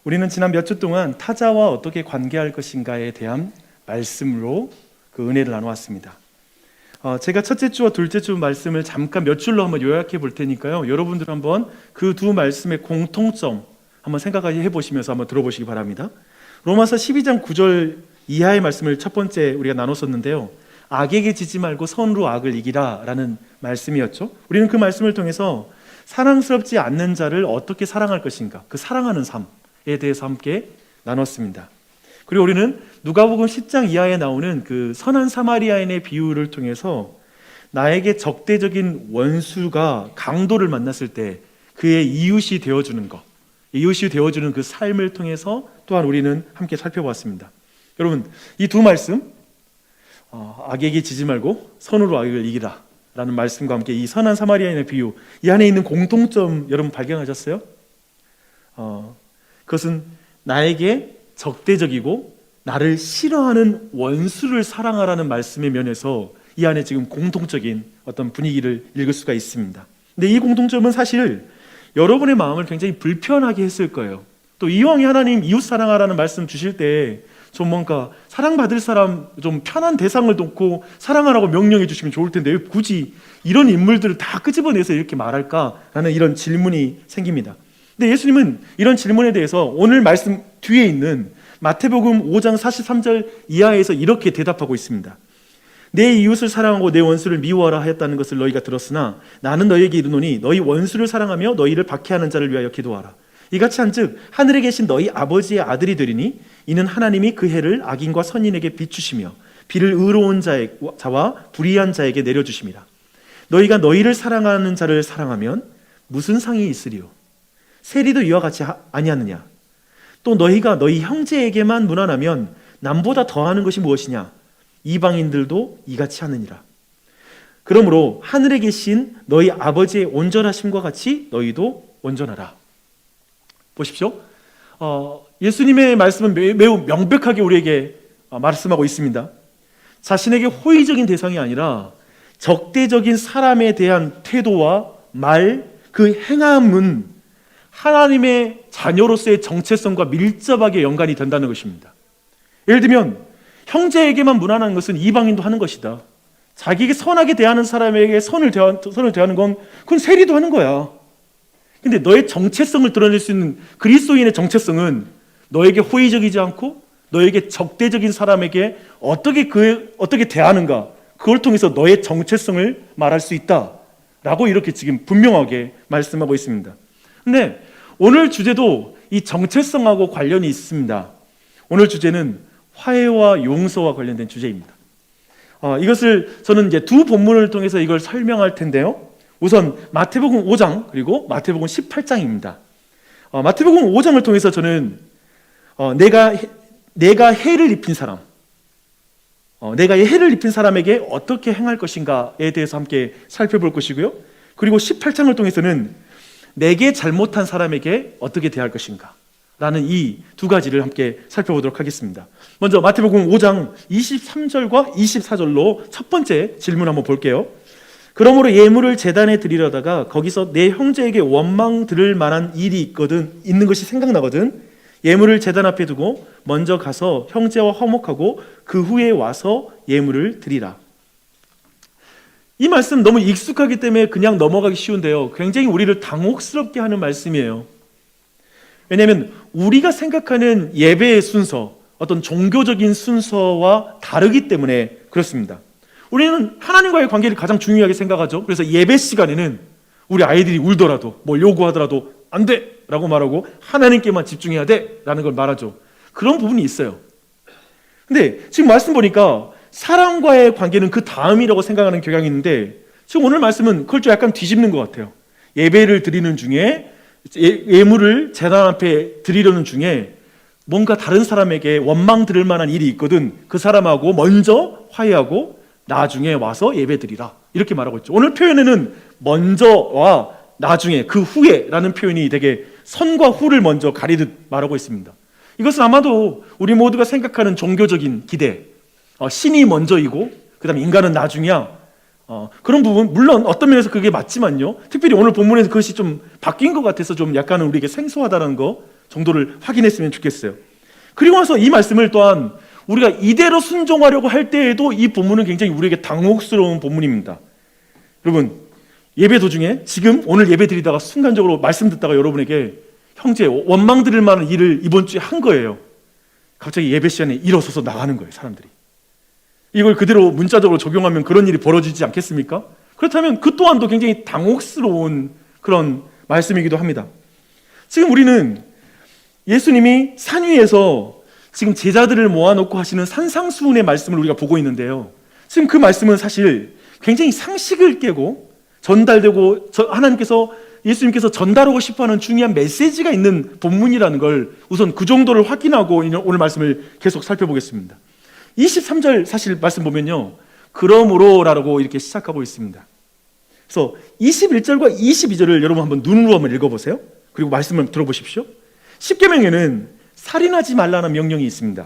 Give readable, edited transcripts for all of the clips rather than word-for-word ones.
우리는 지난 몇 주 동안 타자와 어떻게 관계할 것인가에 대한 말씀으로 그 은혜를 나누었습니다. 제가 첫째 주와 둘째 주 말씀을 잠깐 몇 줄로 한번 요약해 볼 테니까요. 여러분들 한번 그 두 말씀의 공통점 한번 생각해 보시면서 한번 들어보시기 바랍니다. 로마서 12장 9절 이하의 말씀을 첫 번째 우리가 나눴었는데요. 악에게 지지 말고 선으로 악을 이기라 라는 말씀이었죠. 우리는 그 말씀을 통해서 사랑스럽지 않는 자를 어떻게 사랑할 것인가, 그 사랑하는 삶에 대해서 함께 나눴습니다. 그리고 우리는 누가복음 10장 이하에 나오는 그 선한 사마리아인의 비유를 통해서 나에게 적대적인 원수가 강도를 만났을 때 그의 이웃이 되어주는 것, 이웃이 되어주는 그 삶을 통해서 또한 우리는 함께 살펴봤습니다. 여러분, 이 두 말씀, 악에게 지지 말고 선으로 악을 이기라 라는 말씀과 함께 이 선한 사마리아인의 비유, 이 안에 있는 공통점 여러분 발견하셨어요? 그것은 나에게 적대적이고 나를 싫어하는 원수를 사랑하라는 말씀의 면에서 이 안에 지금 공통적인 어떤 분위기를 읽을 수가 있습니다. 근데 이 공통점은 사실 여러분의 마음을 굉장히 불편하게 했을 거예요. 또 이왕에 하나님 이웃 사랑하라는 말씀 주실 때 좀 뭔가 사랑받을 사람, 좀 편한 대상을 놓고 사랑하라고 명령해 주시면 좋을 텐데 왜 굳이 이런 인물들을 다 끄집어내서 이렇게 말할까라는 이런 질문이 생깁니다. 근데 예수님은 이런 질문에 대해서 오늘 말씀 뒤에 있는 마태복음 5장 43절 이하에서 이렇게 대답하고 있습니다. 내 이웃을 사랑하고 내 원수를 미워하라 하였다는 것을 너희가 들었으나 나는 너희에게 이르노니 너희 원수를 사랑하며 너희를 박해하는 자를 위하여 기도하라. 이같이 한즉 하늘에 계신 너희 아버지의 아들이 되리니 이는 하나님이 그 해를 악인과 선인에게 비추시며 비를 의로운 자와 불의한 자에게 내려주심이라. 너희가 너희를 사랑하는 자를 사랑하면 무슨 상이 있으리요? 세리도 이와 같이 아니하느냐? 또 너희가 너희 형제에게만 무난하면 남보다 더하는 것이 무엇이냐? 이방인들도 이같이 하느니라. 그러므로 하늘에 계신 너희 아버지의 온전하심과 같이 너희도 온전하라. 보십시오. 예수님의 말씀은 매우 명백하게 우리에게 말씀하고 있습니다. 자신에게 호의적인 대상이 아니라 적대적인 사람에 대한 태도와 말, 그 행함은 하나님의 자녀로서의 정체성과 밀접하게 연관이 된다는 것입니다. 예를 들면 형제에게만 무난한 것은 이방인도 하는 것이다. 자기에게 선하게 대하는 사람에게 선을 대하는 건 그건 세리도 하는 거야. 근데 너의 정체성을 드러낼 수 있는 그리스도인의 정체성은 너에게 호의적이지 않고 너에게 적대적인 사람에게 어떻게 대하는가, 그걸 통해서 너의 정체성을 말할 수 있다라고 이렇게 지금 분명하게 말씀하고 있습니다. 근데 오늘 주제도 이 정체성하고 관련이 있습니다. 오늘 주제는 화해와 용서와 관련된 주제입니다. 이것을 저는 이제 두 본문을 통해서 이걸 설명할 텐데요. 우선 마태복음 5장 그리고 마태복음 18장입니다. 마태복음 5장을 통해서 저는 내가 해를 입힌 사람, 내가 해를 입힌 사람에게 어떻게 행할 것인가에 대해서 함께 살펴볼 것이고요. 그리고 18장을 통해서는 내게 잘못한 사람에게 어떻게 대할 것인가 라는 이 두 가지를 함께 살펴보도록 하겠습니다. 먼저 마태복음 5장 23절과 24절로 첫 번째 질문 한번 볼게요. 그러므로 예물을 제단에 드리려다가 거기서 내 형제에게 원망 들을 만한 일이 있는 것이 생각나거든 예물을 제단 앞에 두고 먼저 가서 형제와 화목하고 그 후에 와서 예물을 드리라. 이 말씀 너무 익숙하기 때문에 그냥 넘어가기 쉬운데요, 굉장히 우리를 당혹스럽게 하는 말씀이에요. 왜냐하면 우리가 생각하는 예배의 순서, 어떤 종교적인 순서와 다르기 때문에 그렇습니다. 우리는 하나님과의 관계를 가장 중요하게 생각하죠. 그래서 예배 시간에는 우리 아이들이 울더라도 뭘 요구하더라도 안 돼! 라고 말하고 하나님께만 집중해야 돼! 라는 걸 말하죠. 그런 부분이 있어요. 근데 지금 말씀 보니까 사랑과의 관계는 그 다음이라고 생각하는 경향이 있는데 지금 오늘 말씀은 그걸 좀 약간 뒤집는 것 같아요. 예배를 드리는 중에 예물을 제단 앞에 드리려는 중에 뭔가 다른 사람에게 원망 들을 만한 일이 있거든 그 사람하고 먼저 화해하고 나중에 와서 예배 드리라 이렇게 말하고 있죠. 오늘 표현에는 먼저와 나중에 그 후에라는 표현이 되게 선과 후를 먼저 가리듯 말하고 있습니다. 이것은 아마도 우리 모두가 생각하는 종교적인 기대, 신이 먼저이고 그 다음에 인간은 나중이야, 그런 부분 물론 어떤 면에서 그게 맞지만요, 특별히 오늘 본문에서 그것이 좀 바뀐 것 같아서 좀 약간은 우리에게 생소하다는 거 정도를 확인했으면 좋겠어요. 그리고 나서 이 말씀을 또한 우리가 이대로 순종하려고 할 때에도 이 본문은 굉장히 우리에게 당혹스러운 본문입니다. 여러분, 예배 도중에 지금 오늘 예배 드리다가 순간적으로 말씀 듣다가 여러분에게 형제 원망 드릴 만한 일을 이번 주에 한 거예요. 갑자기 예배 시간에 일어서서 나가는 거예요, 사람들이. 이걸 그대로 문자적으로 적용하면 그런 일이 벌어지지 않겠습니까? 그렇다면 그 또한도 굉장히 당혹스러운 그런 말씀이기도 합니다. 지금 우리는 예수님이 산 위에서 지금 제자들을 모아놓고 하시는 산상수훈의 말씀을 우리가 보고 있는데요. 지금 그 말씀은 사실 굉장히 상식을 깨고 전달되고 하나님께서 예수님께서 전달하고 싶어하는 중요한 메시지가 있는 본문이라는 걸 우선 그 정도를 확인하고 오늘 말씀을 계속 살펴보겠습니다. 23절 사실 말씀 보면요, 그러므로라고 이렇게 시작하고 있습니다. 그래서 21절과 22절을 여러분 한번 눈으로 한번 읽어보세요. 그리고 말씀을 들어보십시오. 십계명에는 살인하지 말라는 명령이 있습니다.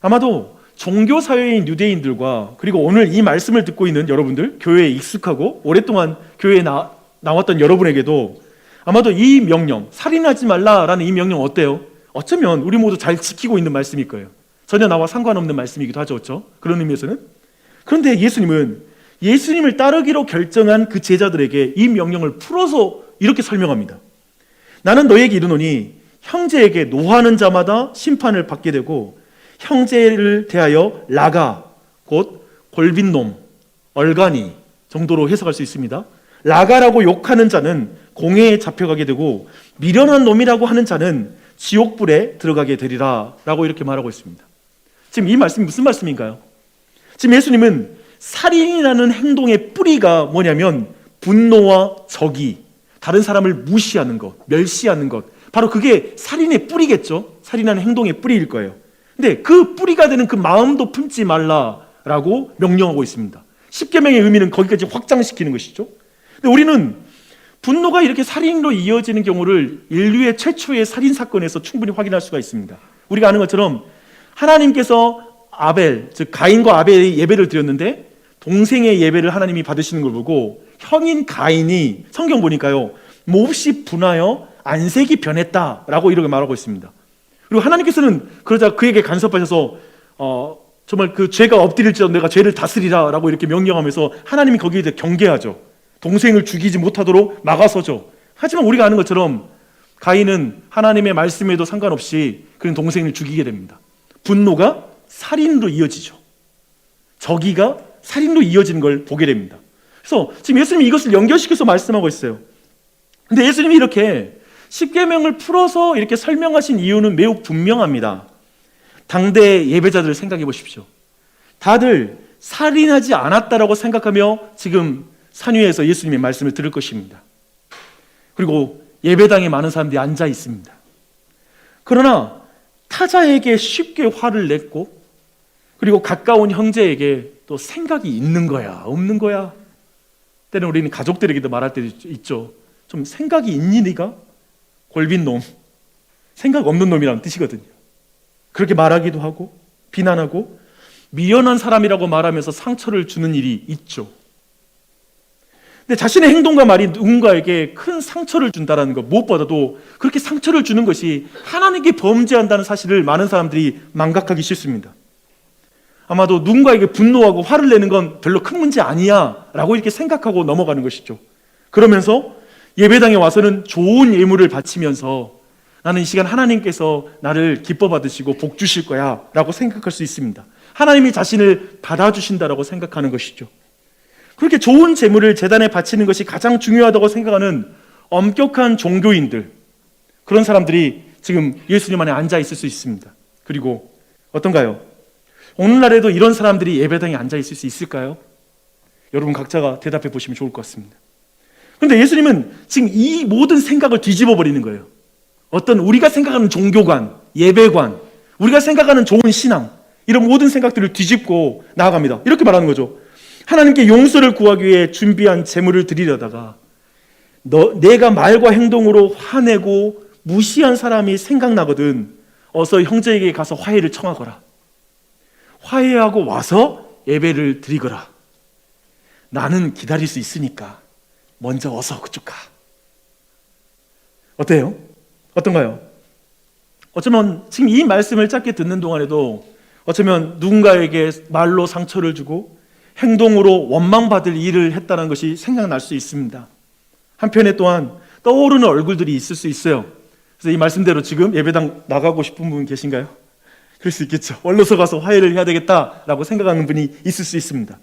아마도 종교사회인 유대인들과 그리고 오늘 이 말씀을 듣고 있는 여러분들, 교회에 익숙하고 오랫동안 교회에 나왔던 여러분에게도 아마도 이 명령, 살인하지 말라라는 이 명령 어때요? 어쩌면 우리 모두 잘 지키고 있는 말씀일 거예요. 전혀 나와 상관없는 말씀이기도 하죠, 그렇죠? 그런 의미에서는. 그런데 예수님은 예수님을 따르기로 결정한 그 제자들에게 이 명령을 풀어서 이렇게 설명합니다. 나는 너에게 이르노니 형제에게 노하는 자마다 심판을 받게 되고 형제를 대하여 라가, 곧 골빈 놈, 얼간이 정도로 해석할 수 있습니다. 라가라고 욕하는 자는 공회에 잡혀가게 되고 미련한 놈이라고 하는 자는 지옥불에 들어가게 되리라 라고 이렇게 말하고 있습니다. 지금 이 말씀이 무슨 말씀인가요? 지금 예수님은 살인이라는 행동의 뿌리가 뭐냐면 분노와 적이, 다른 사람을 무시하는 것, 멸시하는 것, 바로 그게 살인의 뿌리겠죠. 살인하는 행동의 뿌리일 거예요. 근데 그 뿌리가 되는 그 마음도 품지 말라라고 명령하고 있습니다. 십계명의 의미는 거기까지 확장시키는 것이죠. 근데 우리는 분노가 이렇게 살인으로 이어지는 경우를 인류의 최초의 살인 사건에서 충분히 확인할 수가 있습니다. 우리가 아는 것처럼 하나님께서 아벨, 즉 가인과 아벨의 예배를 드렸는데 동생의 예배를 하나님이 받으시는 걸 보고 형인 가인이 성경 보니까요, 몹시 분하여 안색이 변했다라고 이렇게 말하고 있습니다. 그리고 하나님께서는 그러자 그에게 간섭하셔서 정말 그 죄가 엎드릴지라도 내가 죄를 다스리라라고 이렇게 명령하면서 하나님이 거기에 대해 경계하죠. 동생을 죽이지 못하도록 막아서죠. 하지만 우리가 아는 것처럼 가인은 하나님의 말씀에도 상관없이 그는 동생을 죽이게 됩니다. 분노가 살인으로 이어지죠. 저기가 살인으로 이어지는 걸 보게 됩니다. 그래서 지금 예수님이 이것을 연결시켜서 말씀하고 있어요. 근데 예수님이 이렇게 십계명을 풀어서 이렇게 설명하신 이유는 매우 분명합니다. 당대 예배자들을 생각해 보십시오. 다들 살인하지 않았다라고 생각하며 지금 산 위에서 예수님의 말씀을 들을 것입니다. 그리고 예배당에 많은 사람들이 앉아 있습니다. 그러나 타자에게 쉽게 화를 냈고, 그리고 가까운 형제에게 또 생각이 있는 거야, 없는 거야. 때는 우리는 가족들에게도 말할 때도 있죠. 좀 생각이 있니 네가? 골빈 놈, 생각 없는 놈이라는 뜻이거든요. 그렇게 말하기도 하고 비난하고 미련한 사람이라고 말하면서 상처를 주는 일이 있죠. 근데 자신의 행동과 말이 누군가에게 큰 상처를 준다는 것, 무엇보다도 그렇게 상처를 주는 것이 하나님께 범죄한다는 사실을 많은 사람들이 망각하기 싫습니다. 아마도 누군가에게 분노하고 화를 내는 건 별로 큰 문제 아니야 라고 이렇게 생각하고 넘어가는 것이죠. 그러면서 예배당에 와서는 좋은 예물을 바치면서 나는 이 시간 하나님께서 나를 기뻐 받으시고 복 주실 거야 라고 생각할 수 있습니다. 하나님이 자신을 받아주신다라고 생각하는 것이죠. 그렇게 좋은 재물을 제단에 바치는 것이 가장 중요하다고 생각하는 엄격한 종교인들, 그런 사람들이 지금 예수님 안에 앉아 있을 수 있습니다. 그리고 어떤가요? 오늘날에도 이런 사람들이 예배당에 앉아 있을 수 있을까요? 여러분 각자가 대답해 보시면 좋을 것 같습니다. 그런데 예수님은 지금 이 모든 생각을 뒤집어 버리는 거예요. 어떤 우리가 생각하는 종교관, 예배관, 우리가 생각하는 좋은 신앙, 이런 모든 생각들을 뒤집고 나아갑니다. 이렇게 말하는 거죠. 하나님께 용서를 구하기 위해 준비한 제물을 드리려다가 내가 말과 행동으로 화내고 무시한 사람이 생각나거든 어서 형제에게 가서 화해를 청하거라. 화해하고 와서 예배를 드리거라. 나는 기다릴 수 있으니까 먼저 어서 그쪽 가. 어때요? 어떤가요? 어쩌면 지금 이 말씀을 짧게 듣는 동안에도 어쩌면 누군가에게 말로 상처를 주고 행동으로 원망받을 일을 했다는 것이 생각날 수 있습니다. 한편에 또한 떠오르는 얼굴들이 있을 수 있어요. 그래서 이 말씀대로 지금 예배당 나가고 싶은 분 계신가요? 그럴 수 있겠죠. 원로서 가서 화해를 해야 되겠다라고 생각하는 분이 있을 수 있습니다.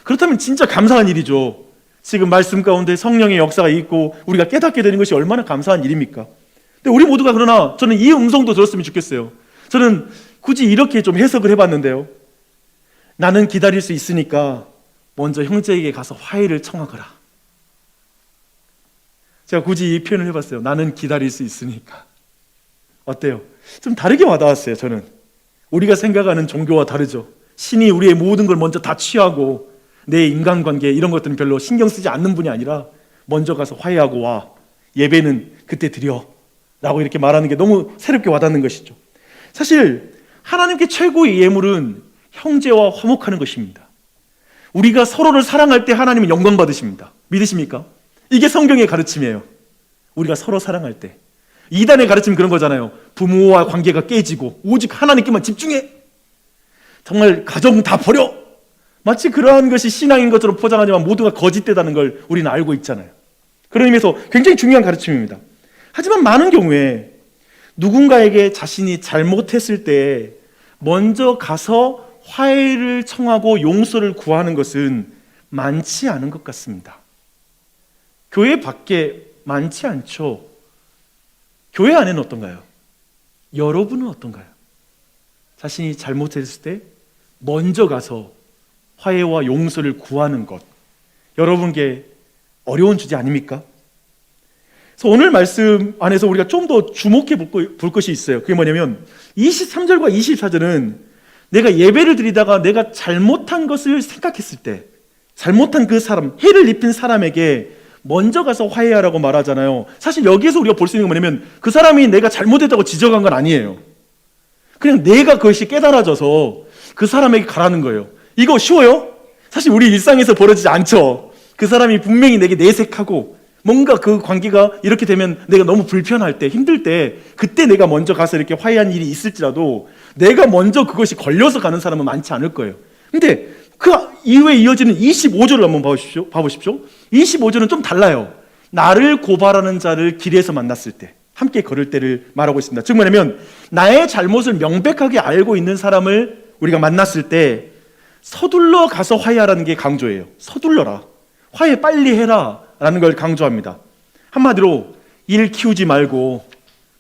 그렇다면 진짜 감사한 일이죠. 지금 말씀 가운데 성령의 역사가 있고 우리가 깨닫게 되는 것이 얼마나 감사한 일입니까? 근데 우리 모두가 그러나 저는 이 음성도 들었으면 좋겠어요. 저는 굳이 이렇게 좀 해석을 해봤는데요. 나는 기다릴 수 있으니까 먼저 형제에게 가서 화해를 청하거라. 제가 굳이 이 표현을 해봤어요. 나는 기다릴 수 있으니까. 어때요? 좀 다르게 와닿았어요. 저는 우리가 생각하는 종교와 다르죠. 신이 우리의 모든 걸 먼저 다 취하고 내 인간관계 이런 것들은 별로 신경 쓰지 않는 분이 아니라 먼저 가서 화해하고 와. 예배는 그때 드려 라고 이렇게 말하는 게 너무 새롭게 와닿는 것이죠. 사실 하나님께 최고의 예물은 형제와 화목하는 것입니다. 우리가 서로를 사랑할 때 하나님은 영광 받으십니다. 믿으십니까? 이게 성경의 가르침이에요. 우리가 서로 사랑할 때. 이단의 가르침 그런 거잖아요. 부모와 관계가 깨지고 오직 하나님께만 집중해. 정말 가정 다 버려. 마치 그러한 것이 신앙인 것처럼 포장하지만 모두가 거짓되다는 걸 우리는 알고 있잖아요. 그런 의미에서 굉장히 중요한 가르침입니다. 하지만 많은 경우에 누군가에게 자신이 잘못했을 때 먼저 가서 화해를 청하고 용서를 구하는 것은 많지 않은 것 같습니다. 교회 밖에 많지 않죠. 교회 안에는 어떤가요? 여러분은 어떤가요? 자신이 잘못했을 때 먼저 가서 화해와 용서를 구하는 것, 여러분께 어려운 주제 아닙니까? 그래서 오늘 말씀 안에서 우리가 좀 더 주목해 볼 것이 있어요. 그게 뭐냐면 23절과 24절은 내가 예배를 드리다가 내가 잘못한 것을 생각했을 때, 잘못한 그 사람, 해를 입힌 사람에게 먼저 가서 화해하라고 말하잖아요. 사실 여기에서 우리가 볼 수 있는 건 뭐냐면 그 사람이 내가 잘못했다고 지적한 건 아니에요. 그냥 내가 그것이 깨달아져서 그 사람에게 가라는 거예요. 이거 쉬워요? 사실 우리 일상에서 벌어지지 않죠. 그 사람이 분명히 내게 내색하고 뭔가 그 관계가 이렇게 되면 내가 너무 불편할 때, 힘들 때 그때 내가 먼저 가서 이렇게 화해한 일이 있을지라도 내가 먼저 그것이 걸려서 가는 사람은 많지 않을 거예요. 근데 그 이후에 이어지는 25절을 한번 봐보십시오. 25절은 좀 달라요. 나를 고발하는 자를 길에서 만났을 때, 함께 걸을 때를 말하고 있습니다. 즉 뭐냐면 나의 잘못을 명백하게 알고 있는 사람을 우리가 만났을 때 서둘러 가서 화해하라는 게 강조예요. 서둘러라. 화해 빨리 해라 라는 걸 강조합니다. 한마디로 일 키우지 말고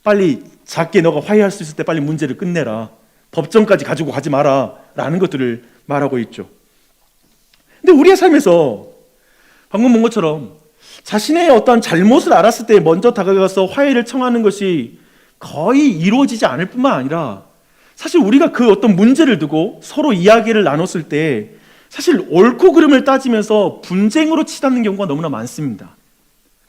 빨리 작게 너가 화해할 수 있을 때 빨리 문제를 끝내라. 법정까지 가지고 가지 마라 라는 것들을 말하고 있죠. 근데 우리의 삶에서 방금 본 것처럼 자신의 어떤 잘못을 알았을 때 먼저 다가가서 화해를 청하는 것이 거의 이루어지지 않을 뿐만 아니라 사실 우리가 그 어떤 문제를 두고 서로 이야기를 나눴을 때 사실 옳고 그름을 따지면서 분쟁으로 치닫는 경우가 너무나 많습니다.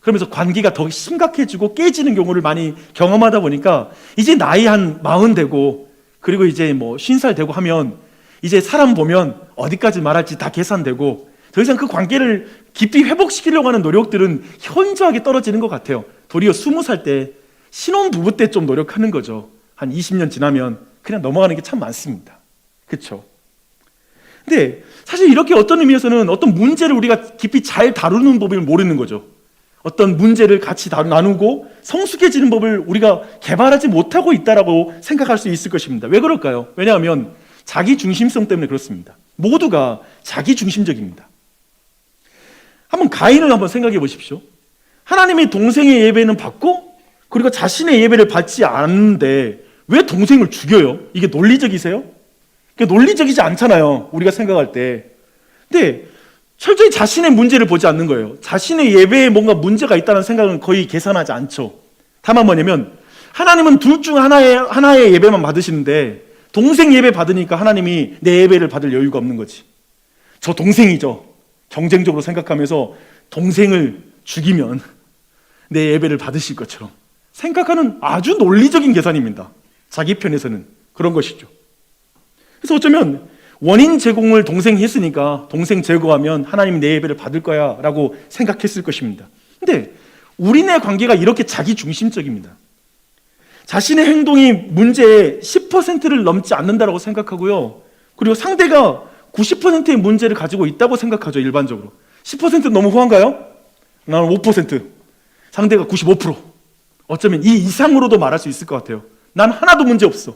그러면서 관계가 더 심각해지고 깨지는 경우를 많이 경험하다 보니까 이제 나이 한 40 되고 그리고 이제 뭐 50살 되고 하면 이제 사람 보면 어디까지 말할지 다 계산되고 더 이상 그 관계를 깊이 회복시키려고 하는 노력들은 현저하게 떨어지는 것 같아요. 도리어 20살 때 신혼부부 때 좀 노력하는 거죠. 한 20년 지나면 그냥 넘어가는 게 참 많습니다. 그렇죠? 근데 사실 이렇게 어떤 의미에서는 어떤 문제를 우리가 깊이 잘 다루는 법을 모르는 거죠. 어떤 문제를 같이 나누고 성숙해지는 법을 우리가 개발하지 못하고 있다라고 생각할 수 있을 것입니다. 왜 그럴까요? 왜냐하면 자기 중심성 때문에 그렇습니다. 모두가 자기 중심적입니다. 한번 가인을 한번 생각해 보십시오. 하나님의 동생의 예배는 받고 그리고 자신의 예배를 받지 않는데 왜 동생을 죽여요? 이게 논리적이세요? 논리적이지 않잖아요. 우리가 생각할 때. 근데 철저히 자신의 문제를 보지 않는 거예요. 자신의 예배에 뭔가 문제가 있다는 생각은 거의 계산하지 않죠. 다만 뭐냐면 하나님은 둘 중 하나의 예배만 받으시는데 동생 예배 받으니까 하나님이 내 예배를 받을 여유가 없는 거지. 저 동생이죠. 경쟁적으로 생각하면서 동생을 죽이면 내 예배를 받으실 것처럼 생각하는 아주 논리적인 계산입니다. 자기 편에서는 그런 것이죠. 그래서 어쩌면 원인 제공을 동생이 했으니까 동생 제거하면 하나님이 내 예배를 받을 거야 라고 생각했을 것입니다. 근데 우리네 관계가 이렇게 자기 중심적입니다. 자신의 행동이 문제의 10%를 넘지 않는다고 생각하고요. 그리고 상대가 90%의 문제를 가지고 있다고 생각하죠, 일반적으로. 10% 너무 후한가요? 나는 5%, 상대가 95%. 어쩌면 이 이상으로도 말할 수 있을 것 같아요. 난 하나도 문제 없어.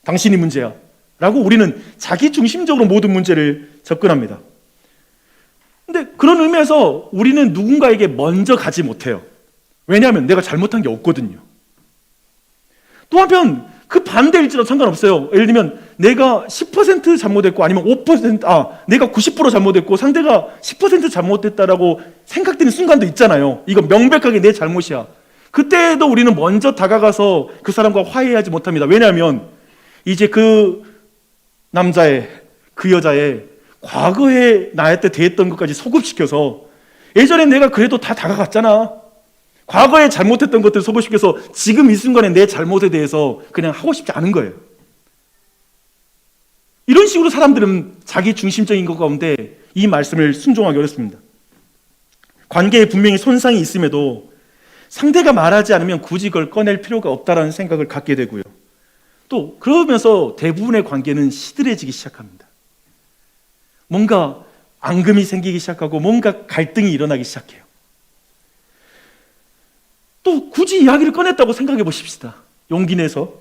당신이 문제야. 라고 우리는 자기 중심적으로 모든 문제를 접근합니다. 근데 그런 의미에서 우리는 누군가에게 먼저 가지 못해요. 왜냐하면 내가 잘못한 게 없거든요. 또 한편 그 반대일지라도 상관없어요. 예를 들면 내가 10% 잘못했고 아니면 5%, 내가 90% 잘못했고 상대가 10% 잘못했다라고 생각되는 순간도 있잖아요. 이건 명백하게 내 잘못이야. 그때도 우리는 먼저 다가가서 그 사람과 화해하지 못합니다. 왜냐하면 이제 그 남자의, 그 여자의 과거에 나한테 대했던 것까지 소급시켜서 예전에 내가 그래도 다 다가갔잖아. 과거에 잘못했던 것들 소급시켜서 지금 이 순간에 내 잘못에 대해서 그냥 하고 싶지 않은 거예요. 이런 식으로 사람들은 자기 중심적인 것 가운데 이 말씀을 순종하기 어렵습니다. 관계에 분명히 손상이 있음에도 상대가 말하지 않으면 굳이 그걸 꺼낼 필요가 없다라는 생각을 갖게 되고요. 또 그러면서 대부분의 관계는 시들해지기 시작합니다. 뭔가 앙금이 생기기 시작하고 뭔가 갈등이 일어나기 시작해요. 또 굳이 이야기를 꺼냈다고 생각해 보십시다. 용기 내서.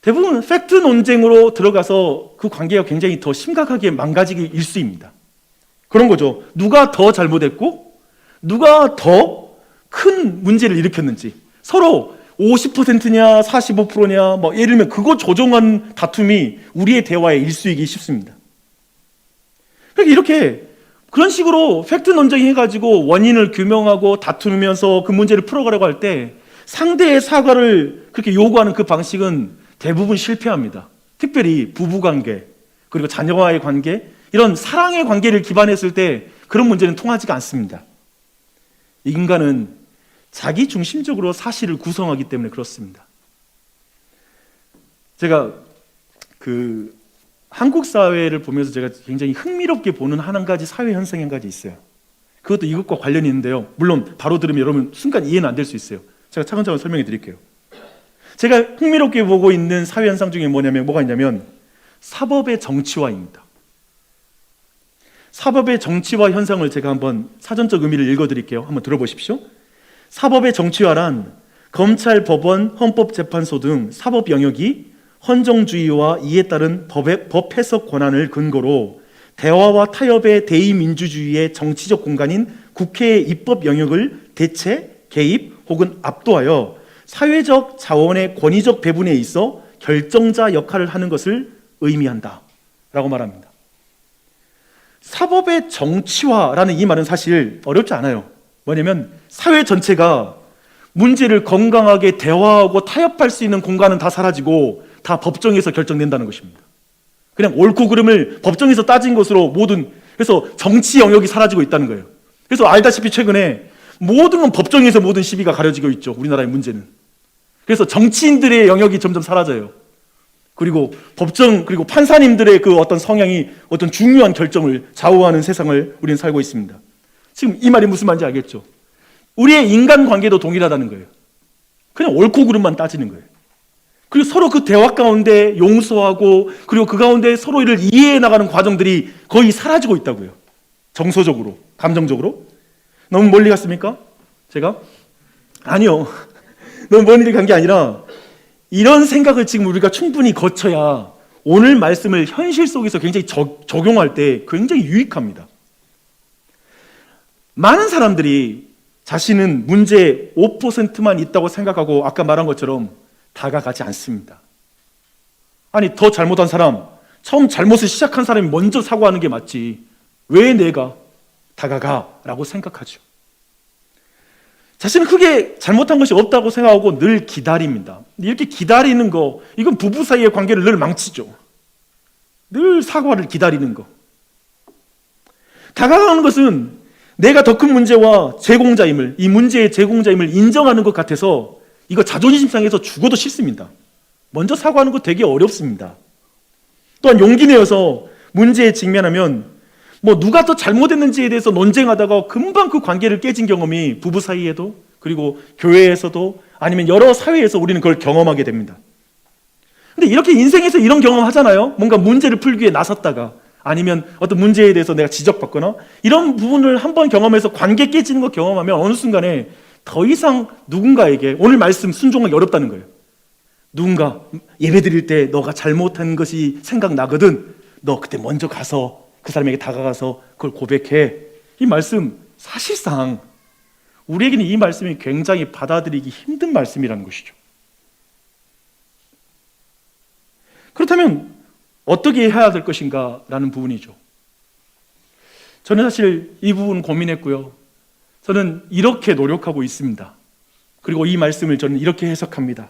대부분 팩트 논쟁으로 들어가서 그 관계가 굉장히 더 심각하게 망가지기 일쑤입니다. 그런 거죠. 누가 더 잘못했고 누가 더 큰 문제를 일으켰는지, 서로 50%냐 45%냐 예를 들면 그거 조종한 다툼이 우리의 대화의 일쑤이기 쉽습니다. 그러니까 이렇게 그런 식으로 팩트 논쟁 해가지고 원인을 규명하고 다투면서 그 문제를 풀어가려고 할 때 상대의 사과를 그렇게 요구하는 그 방식은 대부분 실패합니다. 특별히 부부관계 그리고 자녀와의 관계, 이런 사랑의 관계를 기반했을 때 그런 문제는 통하지가 않습니다. 인간은 자기 중심적으로 사실을 구성하기 때문에 그렇습니다. 제가 한국 사회를 보면서 제가 굉장히 흥미롭게 보는 한 가지 사회 현상이 한 가지 있어요. 그것도 이것과 관련이 있는데요. 물론 바로 들으면 여러분 순간 이해는 안 될 수 있어요. 제가 차근차근 설명해 드릴게요. 제가 흥미롭게 보고 있는 사회 현상 중에 뭐가 있냐면 사법의 정치화입니다. 사법의 정치화 현상을 제가 한번 사전적 의미를 읽어드릴게요. 한번 들어보십시오. 사법의 정치화란 검찰, 법원, 헌법재판소 등 사법 영역이 헌정주의와 이에 따른 법 해석 권한을 근거로 대화와 타협의 대의민주주의의 정치적 공간인 국회의 입법 영역을 대체, 개입 혹은 압도하여 사회적 자원의 권위적 배분에 있어 결정자 역할을 하는 것을 의미한다 라고 말합니다. 사법의 정치화라는 이 말은 사실 어렵지 않아요. 뭐냐면 사회 전체가 문제를 건강하게 대화하고 타협할 수 있는 공간은 다 사라지고 다 법정에서 결정된다는 것입니다. 그냥 옳고 그름을 법정에서 따진 것으로 그래서 정치 영역이 사라지고 있다는 거예요. 그래서 알다시피 최근에 모든 건 법정에서 모든 시비가 가려지고 있죠. 우리나라의 문제는. 그래서 정치인들의 영역이 점점 사라져요. 그리고 그리고 판사님들의 그 어떤 성향이 어떤 중요한 결정을 좌우하는 세상을 우리는 살고 있습니다. 지금 이 말이 무슨 말인지 알겠죠? 우리의 인간관계도 동일하다는 거예요. 그냥 옳고 그름만 따지는 거예요. 그리고 서로 그 대화 가운데 용서하고 그리고 그 가운데 서로를 이해해 나가는 과정들이 거의 사라지고 있다고요. 정서적으로, 감정적으로. 너무 멀리 갔습니까? 제가? 아니요. 너무 멀리 간 게 아니라 이런 생각을 지금 우리가 충분히 거쳐야 오늘 말씀을 현실 속에서 굉장히 적용할 때 굉장히 유익합니다. 많은 사람들이 자신은 문제 5%만 있다고 생각하고 아까 말한 것처럼 다가가지 않습니다. 아니, 더 잘못한 사람, 처음 잘못을 시작한 사람이 먼저 사과하는 게 맞지 왜 내가 다가가라고 생각하죠. 자신은 크게 잘못한 것이 없다고 생각하고 늘 기다립니다. 이렇게 기다리는 거, 이건 부부 사이의 관계를 늘 망치죠. 늘 사과를 기다리는 거. 다가가는 것은 내가 더 큰 문제와 제공자임을, 이 문제의 제공자임을 인정하는 것 같아서 이거 자존심 상해서 죽어도 싫습니다. 먼저 사과하는 거 되게 어렵습니다. 또한 용기 내어서 문제에 직면하면 누가 더 잘못했는지에 대해서 논쟁하다가 금방 그 관계를 깨진 경험이 부부 사이에도 그리고 교회에서도 아니면 여러 사회에서 우리는 그걸 경험하게 됩니다. 근데 이렇게 인생에서 이런 경험 하잖아요. 뭔가 문제를 풀기 위해 나섰다가, 아니면 어떤 문제에 대해서 내가 지적받거나 이런 부분을 한번 경험해서 관계 깨지는 거 경험하면 어느 순간에 더 이상 누군가에게, 오늘 말씀 순종하기 어렵다는 거예요. 누군가 예배 드릴 때 너가 잘못한 것이 생각나거든, 너 그때 먼저 가서 그 사람에게 다가가서 그걸 고백해. 이 말씀 사실상 우리에게는 이 말씀이 굉장히 받아들이기 힘든 말씀이라는 것이죠. 그렇다면 어떻게 해야 될 것인가 라는 부분이죠. 저는 사실 이 부분 고민했고요. 저는 이렇게 노력하고 있습니다. 그리고 이 말씀을 저는 이렇게 해석합니다.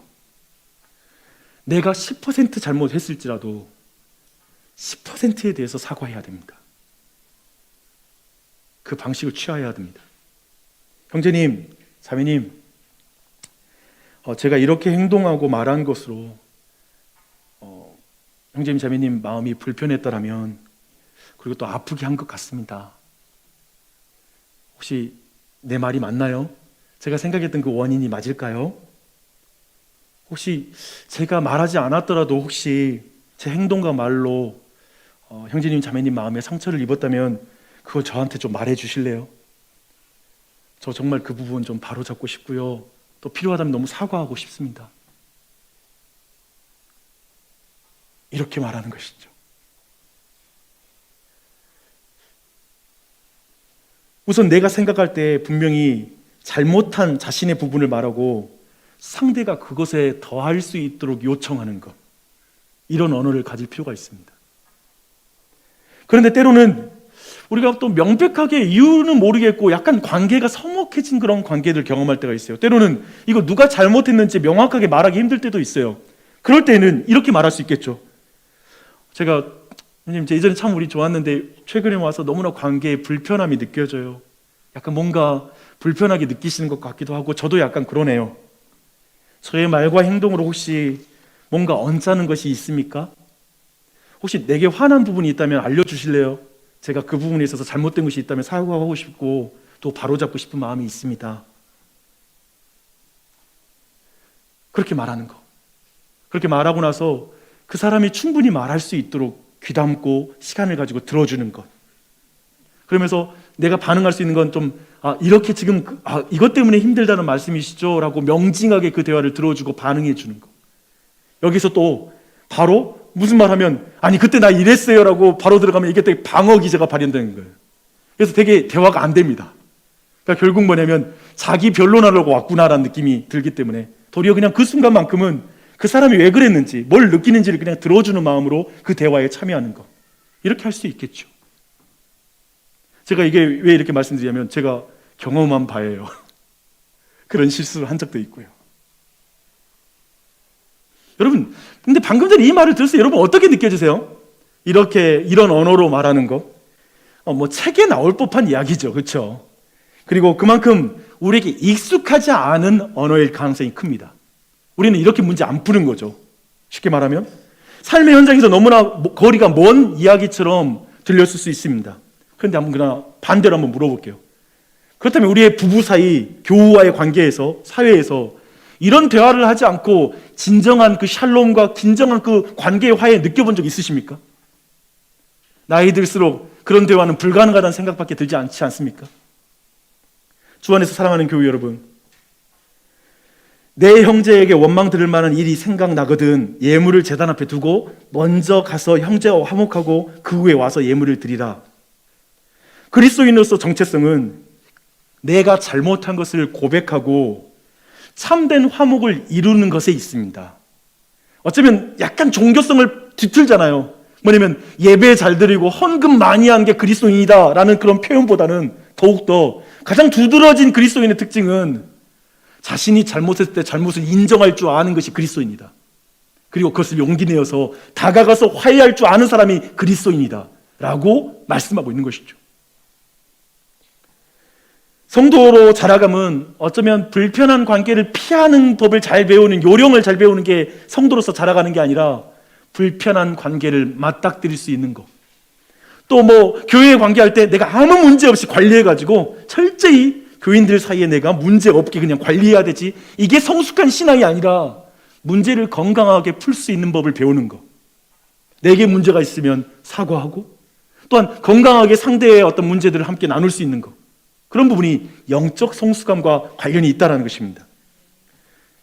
내가 10% 잘못했을지라도 10%에 대해서 사과해야 됩니다. 그 방식을 취하여야 됩니다. 형제님, 자매님, 제가 이렇게 행동하고 말한 것으로 형제님, 자매님 마음이 불편했더라면, 그리고 또 아프게 한 것 같습니다. 혹시 내 말이 맞나요? 제가 생각했던 그 원인이 맞을까요? 혹시 제가 말하지 않았더라도 혹시 제 행동과 말로 형제님, 자매님 마음에 상처를 입었다면 그거 저한테 좀 말해 주실래요? 저 정말 그 부분 좀 바로잡고 싶고요. 또 필요하다면 너무 사과하고 싶습니다. 이렇게 말하는 것이죠. 우선 내가 생각할 때 분명히 잘못한 자신의 부분을 말하고 상대가 그것에 더할 수 있도록 요청하는 것, 이런 언어를 가질 필요가 있습니다. 그런데 때로는 우리가 또 명백하게 이유는 모르겠고 약간 관계가 서먹해진 그런 관계들 경험할 때가 있어요. 때로는 이거 누가 잘못했는지 명확하게 말하기 힘들 때도 있어요. 그럴 때는 이렇게 말할 수 있겠죠. 제가 예전에 참 우리 좋았는데 최근에 와서 너무나 관계에 불편함이 느껴져요. 약간 뭔가 불편하게 느끼시는 것 같기도 하고 저도 약간 그러네요. 저의 말과 행동으로 혹시 뭔가 언짢은 것이 있습니까? 혹시 내게 화난 부분이 있다면 알려주실래요? 제가 그 부분에 있어서 잘못된 것이 있다면 사과하고 싶고 또 바로잡고 싶은 마음이 있습니다. 그렇게 말하는 거. 그렇게 말하고 나서 그 사람이 충분히 말할 수 있도록 귀담고 시간을 가지고 들어주는 것. 그러면서 내가 반응할 수 있는 건 좀 이렇게 지금 이것 때문에 힘들다는 말씀이시죠? 라고 명징하게 그 대화를 들어주고 반응해 주는 것. 여기서 또 바로 무슨 말 하면 아니 그때 나 이랬어요 라고 바로 들어가면 이게 되게 방어 기제가 발현되는 거예요. 그래서 되게 대화가 안 됩니다. 그러니까 결국 뭐냐면 자기 변론하려고 왔구나라는 느낌이 들기 때문에 도리어 그냥 그 순간만큼은 그 사람이 왜 그랬는지 뭘 느끼는지를 그냥 들어주는 마음으로 그 대화에 참여하는 것, 이렇게 할 수 있겠죠. 제가 이게 왜 이렇게 말씀드리냐면 제가 경험한 바예요. 그런 실수를 한 적도 있고요. 여러분, 근데 방금 전에 이 말을 들었을 때 여러분 어떻게 느껴지세요? 이런 언어로 말하는 거, 뭐 책에 나올 법한 이야기죠, 그렇죠? 그리고 그만큼 우리에게 익숙하지 않은 언어일 가능성이 큽니다. 우리는 이렇게 문제 안 푸는 거죠. 쉽게 말하면 삶의 현장에서 너무나 거리가 먼 이야기처럼 들렸을 수 있습니다. 그런데 그러나 반대로 한번 물어볼게요. 그렇다면 우리의 부부 사이, 교우와의 관계에서, 사회에서 이런 대화를 하지 않고 진정한 그 샬롬과 진정한 그 관계의 화해 느껴본 적 있으십니까? 나이 들수록 그런 대화는 불가능하다는 생각밖에 들지 않지 않습니까? 주 안에서 사랑하는 교우 여러분, 내 형제에게 원망 들을 만한 일이 생각나거든 예물을 제단 앞에 두고 먼저 가서 형제와 화목하고 그 후에 와서 예물을 드리라. 그리스도인으로서 정체성은 내가 잘못한 것을 고백하고 참된 화목을 이루는 것에 있습니다. 어쩌면 약간 종교성을 뒤틀잖아요. 뭐냐면 예배 잘 드리고 헌금 많이 한 게 그리스도인이다 라는 그런 표현보다는 더욱더 가장 두드러진 그리스도인의 특징은 자신이 잘못했을 때 잘못을 인정할 줄 아는 것이 그리스도인이다. 그리고 그것을 용기 내어서 다가가서 화해할 줄 아는 사람이 그리스도인이다 라고 말씀하고 있는 것이죠. 성도로 자라감은 어쩌면 불편한 관계를 피하는 법을 잘 배우는, 요령을 잘 배우는 게 성도로서 자라가는 게 아니라 불편한 관계를 맞닥뜨릴 수 있는 것. 또 뭐 교회에 관계할 때 내가 아무 문제 없이 관리해가지고 철저히 교인들 사이에 내가 문제 없게 그냥 관리해야 되지, 이게 성숙한 신앙이 아니라 문제를 건강하게 풀 수 있는 법을 배우는 거. 내게 문제가 있으면 사과하고, 또한 건강하게 상대의 어떤 문제들을 함께 나눌 수 있는 것, 그런 부분이 영적 성숙함과 관련이 있다는 것입니다.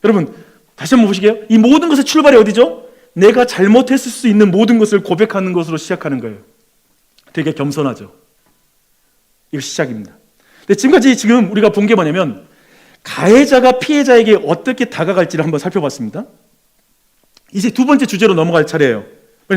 여러분, 다시 한번 보시게요. 이 모든 것의 출발이 어디죠? 내가 잘못했을 수 있는 모든 것을 고백하는 것으로 시작하는 거예요. 되게 겸손하죠. 이거 시작입니다. 근데 지금까지 우리가 본 게 뭐냐면, 가해자가 피해자에게 어떻게 다가갈지를 한번 살펴봤습니다. 이제 두 번째 주제로 넘어갈 차례예요.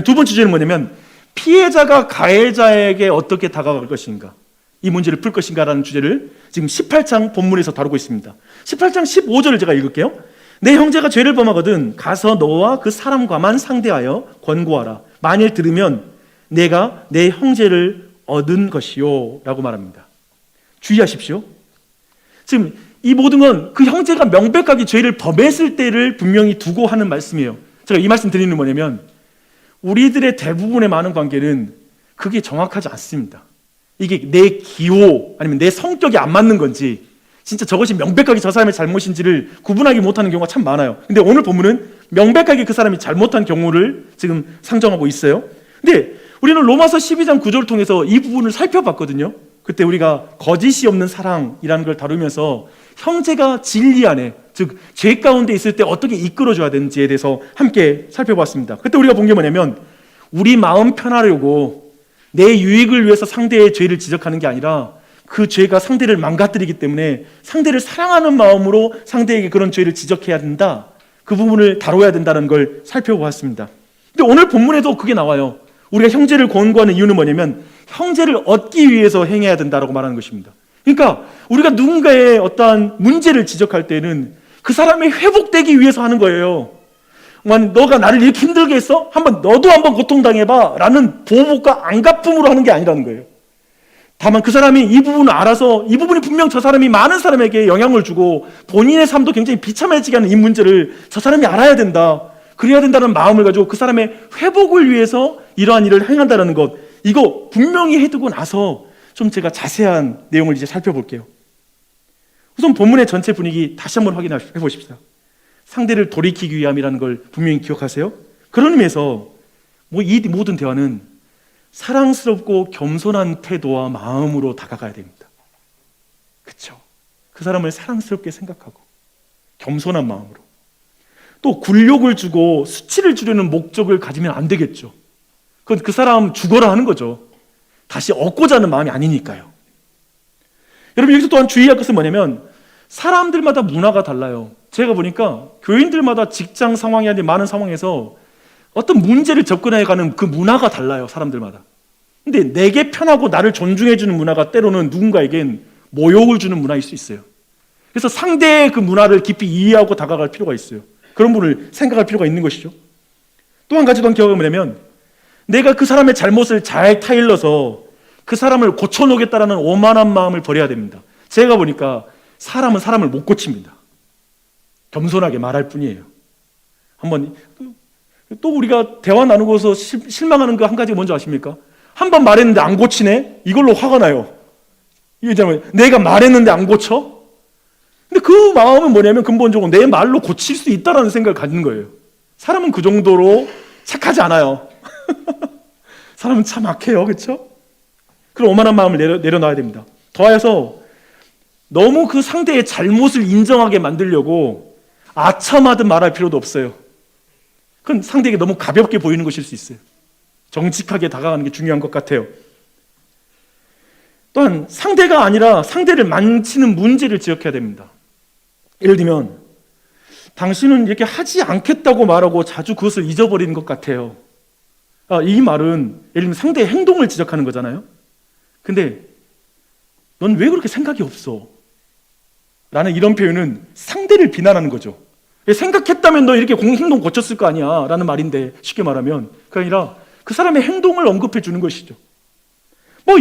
두 번째 주제는 뭐냐면, 피해자가 가해자에게 어떻게 다가갈 것인가, 이 문제를 풀 것인가라는 주제를 지금 18장 본문에서 다루고 있습니다. 18장 15절을 제가 읽을게요. 내 형제가 죄를 범하거든 가서 너와 그 사람과만 상대하여 권고하라. 만일 들으면 내가 내 형제를 얻은 것이요 라고 말합니다. 주의하십시오. 지금 이 모든 건 그 형제가 명백하게 죄를 범했을 때를 분명히 두고 하는 말씀이에요. 제가 이 말씀 드리는 뭐냐면, 우리들의 대부분의 많은 관계는 그게 정확하지 않습니다. 이게 내 기호 아니면 내 성격이 안 맞는 건지, 진짜 저것이 명백하게 저 사람의 잘못인지를 구분하기 못하는 경우가 참 많아요. 근데 오늘 본문은 명백하게 그 사람이 잘못한 경우를 지금 상정하고 있어요. 근데 우리는 로마서 12장 9절을 통해서 이 부분을 살펴봤거든요. 그때 우리가 거짓이 없는 사랑이라는 걸 다루면서 형제가 진리 안에, 즉 죄 가운데 있을 때 어떻게 이끌어줘야 되는지에 대해서 함께 살펴봤습니다. 그때 우리가 본 게 뭐냐면, 우리 마음 편하려고 내 유익을 위해서 상대의 죄를 지적하는 게 아니라, 그 죄가 상대를 망가뜨리기 때문에 상대를 사랑하는 마음으로 상대에게 그런 죄를 지적해야 된다, 그 부분을 다뤄야 된다는 걸 살펴보았습니다. 근데 오늘 본문에도 그게 나와요. 우리가 형제를 권고하는 이유는 뭐냐면, 형제를 얻기 위해서 행해야 된다라고 말하는 것입니다. 그러니까 우리가 누군가의 어떠한 문제를 지적할 때는 그 사람이 회복되기 위해서 하는 거예요. 너가 나를 이렇게 힘들게 했어? 너도 한번 고통당해봐 라는 보복과 안갚음으로 하는 게 아니라는 거예요. 다만 그 사람이 이 부분을 알아서, 이 부분이 분명 저 사람이 많은 사람에게 영향을 주고 본인의 삶도 굉장히 비참해지게 하는 이 문제를 저 사람이 알아야 된다, 그래야 된다는 마음을 가지고 그 사람의 회복을 위해서 이러한 일을 행한다는 것, 이거 분명히 해두고 나서 좀 제가 자세한 내용을 이제 살펴볼게요. 우선 본문의 전체 분위기 다시 한번 확인해 보십시다. 상대를 돌이키기 위함이라는 걸 분명히 기억하세요. 그런 의미에서 이 모든 대화는 사랑스럽고 겸손한 태도와 마음으로 다가가야 됩니다. 그렇죠? 그 사람을 사랑스럽게 생각하고 겸손한 마음으로. 또 굴욕을 주고 수치를 주려는 목적을 가지면 안 되겠죠. 그건 그 사람 죽어라 하는 거죠. 다시 얻고자 하는 마음이 아니니까요. 여러분, 여기서 또한 주의할 것은 뭐냐면, 사람들마다 문화가 달라요. 제가 보니까 교인들마다 직장 상황이 아닌 많은 상황에서 어떤 문제를 접근해가는 그 문화가 달라요. 사람들마다. 근데 내게 편하고 나를 존중해주는 문화가 때로는 누군가에겐 모욕을 주는 문화일 수 있어요. 그래서 상대의 그 문화를 깊이 이해하고 다가갈 필요가 있어요. 그런 분을 생각할 필요가 있는 것이죠. 또 한 가지 더 기억은 뭐냐면, 내가 그 사람의 잘못을 잘 타일러서 그 사람을 고쳐놓겠다라는 오만한 마음을 버려야 됩니다. 제가 보니까 사람은 사람을 못 고칩니다. 겸손하게 말할 뿐이에요. 한번 또 우리가 대화 나누고서 실망하는 거 한 가지 뭔지 아십니까? 한 번 말했는데 안 고치네? 이걸로 화가 나요. 이게 내가 말했는데 안 고쳐? 근데 그 마음은 뭐냐면, 근본적으로 내 말로 고칠 수 있다라는 생각을 갖는 거예요. 사람은 그 정도로 착하지 않아요. 사람은 참 악해요. 그렇죠? 그런 오만한 마음을 내려놔야 됩니다. 더하여서 너무 그 상대의 잘못을 인정하게 만들려고 아첨하듯 말할 필요도 없어요. 그건 상대에게 너무 가볍게 보이는 것일 수 있어요. 정직하게 다가가는 게 중요한 것 같아요. 또한 상대가 아니라 상대를 망치는 문제를 지적해야 됩니다. 예를 들면, 당신은 이렇게 하지 않겠다고 말하고 자주 그것을 잊어버리는 것 같아요. 이 말은 예를 들면 상대의 행동을 지적하는 거잖아요. 근데 넌 왜 그렇게 생각이 없어? 라는 이런 표현은 상대를 비난하는 거죠. 생각했다면 너 이렇게 행동 고쳤을 거 아니야 라는 말인데, 쉽게 말하면 그게 아니라 그 사람의 행동을 언급해 주는 것이죠.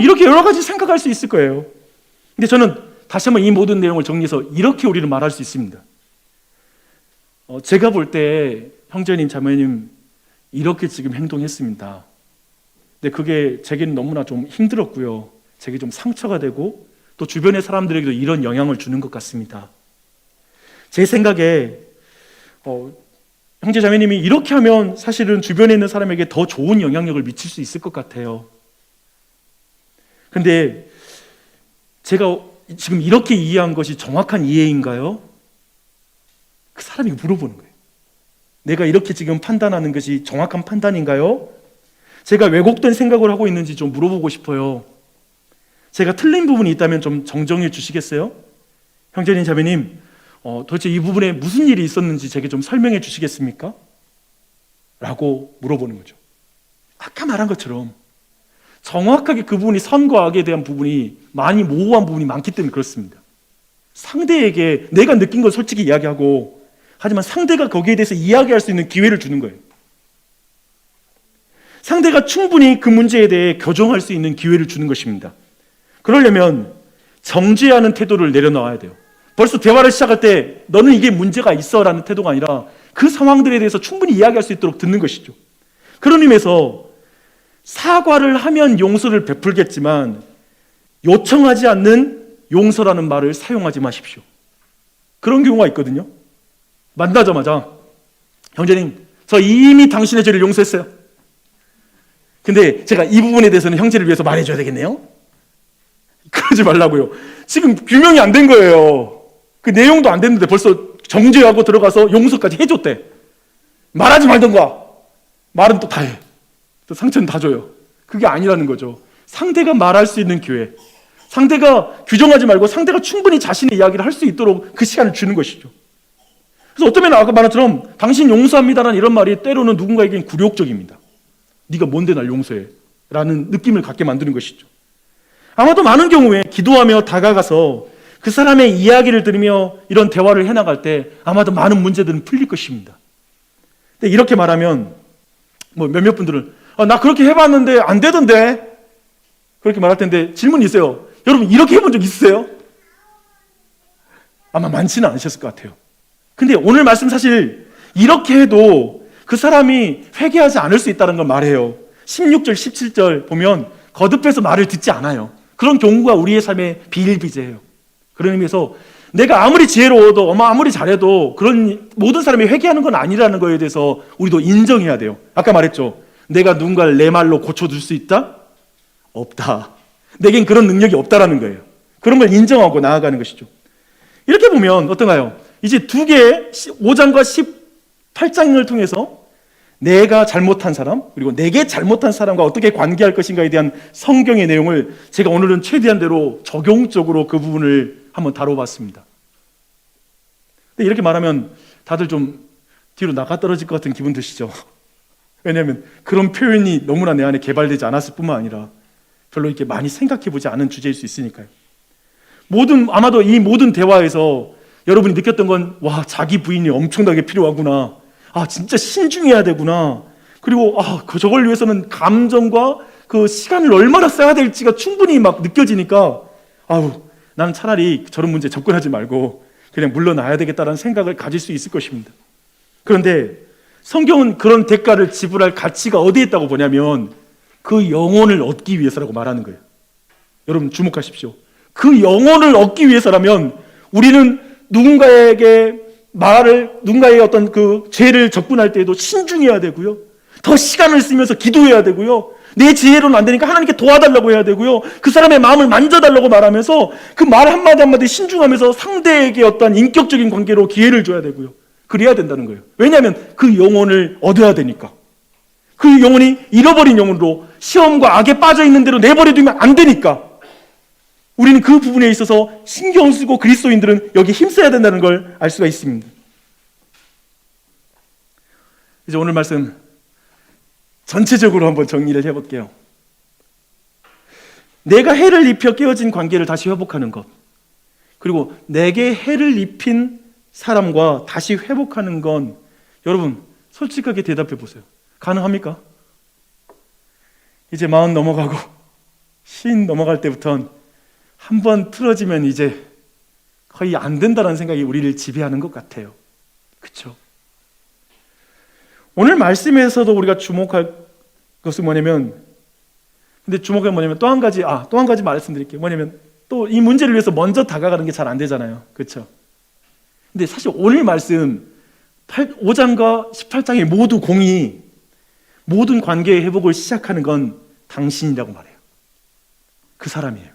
이렇게 여러 가지 생각할 수 있을 거예요. 근데 저는 다시 한번 이 모든 내용을 정리해서 이렇게 우리는 말할 수 있습니다. 제가 볼 때 형제님, 자매님 이렇게 지금 행동했습니다. 근데 그게 제게는 너무나 좀 힘들었고요. 제게 좀 상처가 되고 또 주변의 사람들에게도 이런 영향을 주는 것 같습니다. 제 생각에 형제 자매님이 이렇게 하면 사실은 주변에 있는 사람에게 더 좋은 영향력을 미칠 수 있을 것 같아요. 근데 제가 지금 이렇게 이해한 것이 정확한 이해인가요? 그 사람이 물어보는 거예요. 내가 이렇게 지금 판단하는 것이 정확한 판단인가요? 제가 왜곡된 생각을 하고 있는지 좀 물어보고 싶어요. 제가 틀린 부분이 있다면 좀 정정해 주시겠어요? 형제님, 자매님, 도대체 이 부분에 무슨 일이 있었는지 제게 좀 설명해 주시겠습니까? 라고 물어보는 거죠. 아까 말한 것처럼 정확하게 그 부분이 선과 악에 대한 부분이 많이 모호한 부분이 많기 때문에 그렇습니다. 상대에게 내가 느낀 걸 솔직히 이야기하고, 하지만 상대가 거기에 대해서 이야기할 수 있는 기회를 주는 거예요. 상대가 충분히 그 문제에 대해 교정할 수 있는 기회를 주는 것입니다. 그러려면 정죄하는 태도를 내려놓아야 돼요. 벌써 대화를 시작할 때 너는 이게 문제가 있어 라는 태도가 아니라 그 상황들에 대해서 충분히 이야기할 수 있도록 듣는 것이죠. 그런 의미에서 사과를 하면 용서를 베풀겠지만 요청하지 않는 용서라는 말을 사용하지 마십시오. 그런 경우가 있거든요. 만나자마자 형제님, 저 이미 당신의 죄를 용서했어요. 근데 제가 이 부분에 대해서는 형제를 위해서 말해줘야 되겠네요. 그러지 말라고요. 지금 규명이 안 된 거예요. 그 내용도 안 됐는데 벌써 정죄하고 들어가서 용서까지 해줬대. 말하지 말던가. 말은 또 다 해. 또 상처는 다 줘요. 그게 아니라는 거죠. 상대가 말할 수 있는 기회, 상대가 규정하지 말고 상대가 충분히 자신의 이야기를 할 수 있도록 그 시간을 주는 것이죠. 그래서 어떤 면은 아까 말한 것처럼 당신 용서합니다라는 이런 말이 때로는 누군가에겐 굴욕적입니다. 네가 뭔데 날 용서해? 라는 느낌을 갖게 만드는 것이죠. 아마도 많은 경우에 기도하며 다가가서 그 사람의 이야기를 들으며 이런 대화를 해나갈 때 아마도 많은 문제들은 풀릴 것입니다. 근데 이렇게 말하면 몇몇 분들은 나 그렇게 해봤는데 안 되던데 그렇게 말할 텐데 질문이 있어요. 여러분 이렇게 해본 적 있으세요? 아마 많지는 않으셨을 것 같아요. 근데 오늘 말씀 사실 이렇게 해도 그 사람이 회개하지 않을 수 있다는 걸 말해요. 16절 17절 보면 거듭해서 말을 듣지 않아요. 그런 경우가 우리의 삶에 비일비재해요. 그런 의미에서 내가 아무리 지혜로워도 아무리 잘해도 그런 모든 사람이 회개하는 건 아니라는 거에 대해서 우리도 인정해야 돼요. 아까 말했죠. 내가 누군가를 내 말로 고쳐줄 수 있다? 없다. 내겐 그런 능력이 없다라는 거예요. 그런 걸 인정하고 나아가는 것이죠. 이렇게 보면 어떤가요? 이제 두 개의 5장과 18장을 통해서 내가 잘못한 사람, 그리고 내게 잘못한 사람과 어떻게 관계할 것인가에 대한 성경의 내용을 제가 오늘은 최대한 대로 적용적으로 그 부분을 한번 다뤄봤습니다. 근데 이렇게 말하면 다들 좀 뒤로 나가 떨어질 것 같은 기분 드시죠? 왜냐하면 그런 표현이 너무나 내 안에 개발되지 않았을 뿐만 아니라 별로 이렇게 많이 생각해보지 않은 주제일 수 있으니까요. 아마도 이 모든 대화에서 여러분이 느꼈던 건 자기 부인이 엄청나게 필요하구나. 진짜 신중해야 되구나. 그리고 저걸 위해서는 감정과 그 시간을 얼마나 써야 될지가 충분히 막 느껴지니까 나는 차라리 저런 문제에 접근하지 말고 그냥 물러나야 되겠다는 생각을 가질 수 있을 것입니다. 그런데 성경은 그런 대가를 지불할 가치가 어디에 있다고 보냐면 그 영혼을 얻기 위해서라고 말하는 거예요. 여러분 주목하십시오. 그 영혼을 얻기 위해서라면 우리는 누군가의 어떤 그 죄를 접근할 때에도 신중해야 되고요. 더 시간을 쓰면서 기도해야 되고요. 내 지혜로는 안 되니까 하나님께 도와달라고 해야 되고요. 그 사람의 마음을 만져달라고 말하면서 그 말 한마디 한마디 신중하면서 상대에게 어떤 인격적인 관계로 기회를 줘야 되고요. 그래야 된다는 거예요. 왜냐하면 그 영혼을 얻어야 되니까. 그 영혼이 잃어버린 영혼으로 시험과 악에 빠져있는 대로 내버려두면 안 되니까 우리는 그 부분에 있어서 신경을 쓰고 그리스도인들은 여기 힘써야 된다는 걸 알 수가 있습니다. 이제 오늘 말씀 전체적으로 한번 정리를 해볼게요. 내가 해를 입혀 깨어진 관계를 다시 회복하는 것, 그리고 내게 해를 입힌 사람과 다시 회복하는 건 여러분 솔직하게 대답해 보세요. 가능합니까? 이제 40 넘어가고 50 넘어갈 때부터는 한번 틀어지면 이제 거의 안 된다는 생각이 우리를 지배하는 것 같아요. 그렇죠? 오늘 말씀에서도 우리가 주목할 것은 뭐냐면 또 한 가지 말씀드릴게요. 뭐냐면 또 이 문제를 위해서 먼저 다가가는 게 잘 안 되잖아요. 그렇죠? 근데 사실 오늘 말씀 5장과 18장의 모두 공이 모든 관계의 회복을 시작하는 건 당신이라고 말해요. 그 사람이에요.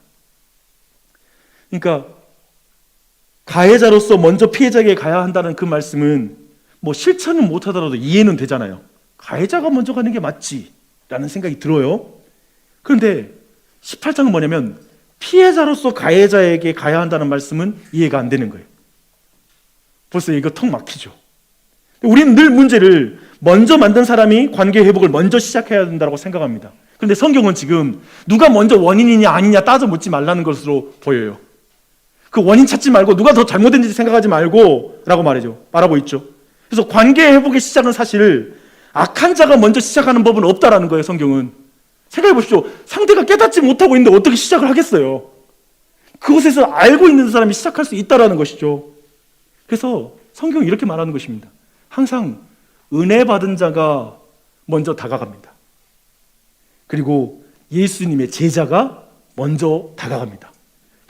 그러니까 가해자로서 먼저 피해자에게 가야 한다는 그 말씀은 뭐 실천은 못하더라도 이해는 되잖아요. 가해자가 먼저 가는 게 맞지 라는 생각이 들어요. 그런데 18장은 뭐냐면 피해자로서 가해자에게 가야 한다는 말씀은 이해가 안 되는 거예요. 벌써 이거 턱 막히죠. 우리는 늘 문제를 먼저 만든 사람이 관계 회복을 먼저 시작해야 된다고 생각합니다. 그런데 성경은 지금 누가 먼저 원인이냐 아니냐 따져 묻지 말라는 것으로 보여요. 그 원인 찾지 말고 누가 더 잘못된지 생각하지 말고 라고 말하고 있죠. 그래서 관계 회복의 시작은 사실 악한 자가 먼저 시작하는 법은 없다라는 거예요. 성경은. 생각해 보십시오. 상대가 깨닫지 못하고 있는데 어떻게 시작을 하겠어요? 그곳에서 알고 있는 사람이 시작할 수 있다라는 것이죠. 그래서 성경은 이렇게 말하는 것입니다. 항상 은혜 받은 자가 먼저 다가갑니다. 그리고 예수님의 제자가 먼저 다가갑니다.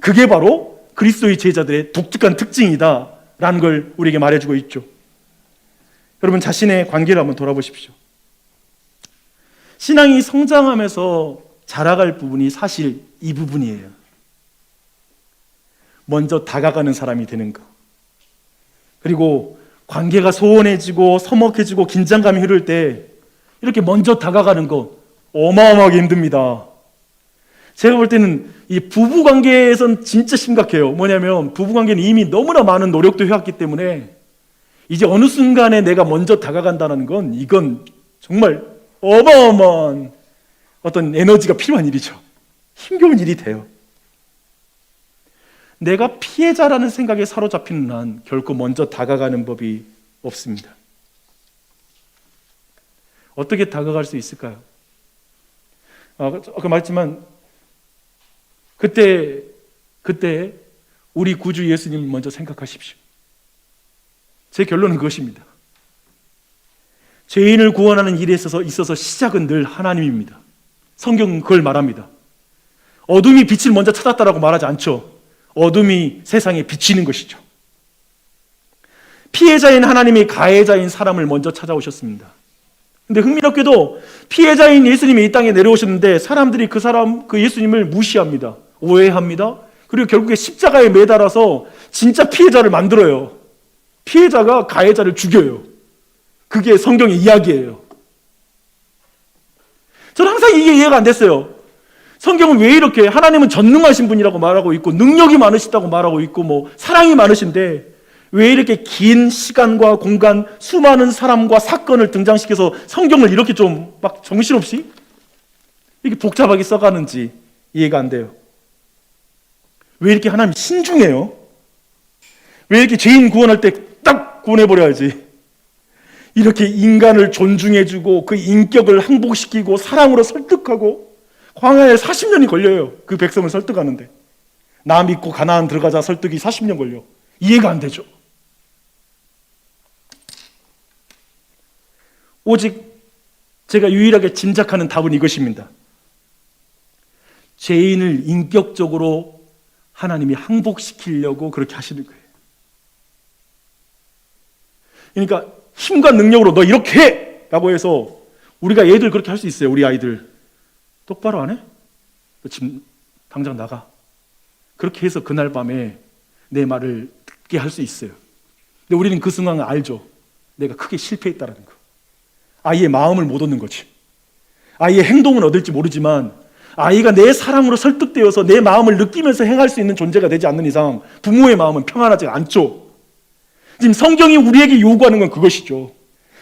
그게 바로 그리스도의 제자들의 독특한 특징이다라는 걸 우리에게 말해주고 있죠. 여러분 자신의 관계를 한번 돌아보십시오. 신앙이 성장하면서 자라갈 부분이 사실 이 부분이에요. 먼저 다가가는 사람이 되는 것. 그리고 관계가 소원해지고 서먹해지고 긴장감이 흐를 때 이렇게 먼저 다가가는 거 어마어마하게 힘듭니다. 제가 볼 때는 이 부부관계에선 진짜 심각해요. 뭐냐면 부부관계는 이미 너무나 많은 노력도 해왔기 때문에 이제 어느 순간에 내가 먼저 다가간다는 건 이건 정말 어마어마한 어떤 에너지가 필요한 일이죠. 힘겨운 일이 돼요. 내가 피해자라는 생각에 사로잡히는 한 결코 먼저 다가가는 법이 없습니다. 어떻게 다가갈 수 있을까요? 아까 말했지만 그때 우리 구주 예수님을 먼저 생각하십시오. 제 결론은 그것입니다. 죄인을 구원하는 일에 있어서 시작은 늘 하나님입니다. 성경은 그걸 말합니다. 어둠이 빛을 먼저 찾았다라고 말하지 않죠. 어둠이 세상에 비치는 것이죠. 피해자인 하나님이 가해자인 사람을 먼저 찾아오셨습니다. 근데 흥미롭게도 피해자인 예수님이 이 땅에 내려오셨는데 사람들이 그 예수님을 무시합니다. 오해합니다. 그리고 결국에 십자가에 매달아서 진짜 피해자를 만들어요. 피해자가 가해자를 죽여요. 그게 성경의 이야기예요. 저는 항상 이게 이해가 안 됐어요. 성경은 왜 이렇게 하나님은 전능하신 분이라고 말하고 있고 능력이 많으시다고 말하고 있고 뭐 사랑이 많으신데 왜 이렇게 긴 시간과 공간 수많은 사람과 사건을 등장시켜서 성경을 이렇게 좀 막 정신없이 이렇게 복잡하게 써가는지 이해가 안 돼요. 왜 이렇게 하나님 신중해요? 왜 이렇게 죄인 구원할 때 딱 구원해버려야지? 이렇게 인간을 존중해주고 그 인격을 항복시키고 사랑으로 설득하고 광야에 40년이 걸려요. 그 백성을 설득하는데 나 믿고 가나안 들어가자 설득이 40년 걸려. 이해가 안 되죠. 오직 제가 유일하게 짐작하는 답은 이것입니다. 죄인을 인격적으로 하나님이 항복시키려고 그렇게 하시는 거예요. 그러니까 힘과 능력으로 너 이렇게 해! 라고 해서 우리가 얘들 그렇게 할 수 있어요. 우리 아이들 똑바로 안 해? 너 지금 당장 나가. 그렇게 해서 그날 밤에 내 말을 듣게 할 수 있어요. 근데 우리는 그 순간을 알죠. 내가 크게 실패했다는 거. 아이의 마음을 못 얻는 거지. 아이의 행동은 얻을지 모르지만 아이가 내 사랑으로 설득되어서 내 마음을 느끼면서 행할 수 있는 존재가 되지 않는 이상 부모의 마음은 평안하지 않죠. 지금 성경이 우리에게 요구하는 건 그것이죠.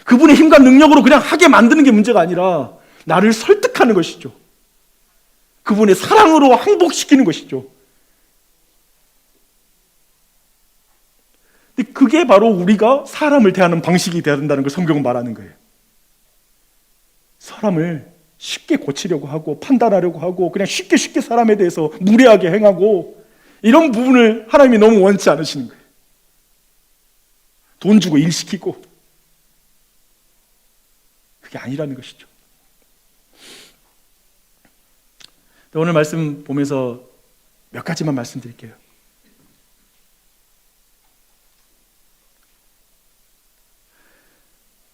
그분의 힘과 능력으로 그냥 하게 만드는 게 문제가 아니라 나를 설득하는 것이죠. 그분의 사랑으로 항복시키는 것이죠. 근데 그게 바로 우리가 사람을 대하는 방식이 되어야 된다는 걸 성경은 말하는 거예요. 사람을 쉽게 고치려고 하고 판단하려고 하고 그냥 쉽게 사람에 대해서 무례하게 행하고 이런 부분을 하나님이 너무 원치 않으시는 거예요. 돈 주고 일 시키고 그게 아니라는 것이죠. 오늘 말씀 보면서 몇 가지만 말씀드릴게요.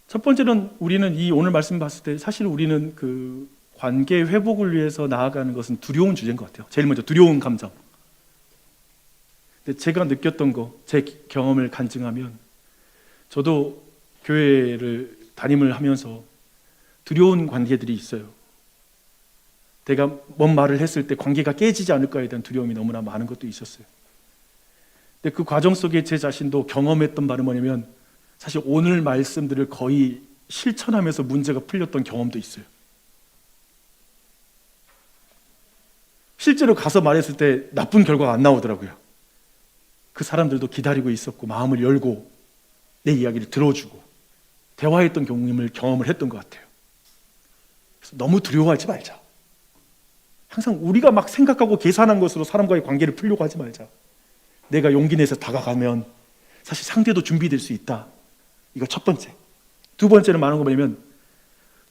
첫 번째는 우리는 이 오늘 말씀 봤을 때 사실 우리는 그 관계 회복을 위해서 나아가는 것은 두려운 주제인 것 같아요. 제일 먼저 두려운 감정. 근데 제가 느꼈던 거, 제 경험을 간증하면 저도 교회를 담임을 하면서 두려운 관계들이 있어요. 내가 뭔 말을 했을 때 관계가 깨지지 않을까에 대한 두려움이 너무나 많은 것도 있었어요. 근데 그 과정 속에 제 자신도 경험했던 바는 뭐냐면 사실 오늘 말씀들을 거의 실천하면서 문제가 풀렸던 경험도 있어요. 실제로 가서 말했을 때 나쁜 결과가 안 나오더라고요. 그 사람들도 기다리고 있었고 마음을 열고 내 이야기를 들어주고 대화했던 경험을 했던 것 같아요. 그래서 너무 두려워하지 말자. 항상 우리가 막 생각하고 계산한 것으로 사람과의 관계를 풀려고 하지 말자. 내가 용기 내서 다가가면 사실 상대도 준비될 수 있다. 이거 첫 번째. 두 번째는 말하는 거 뭐냐면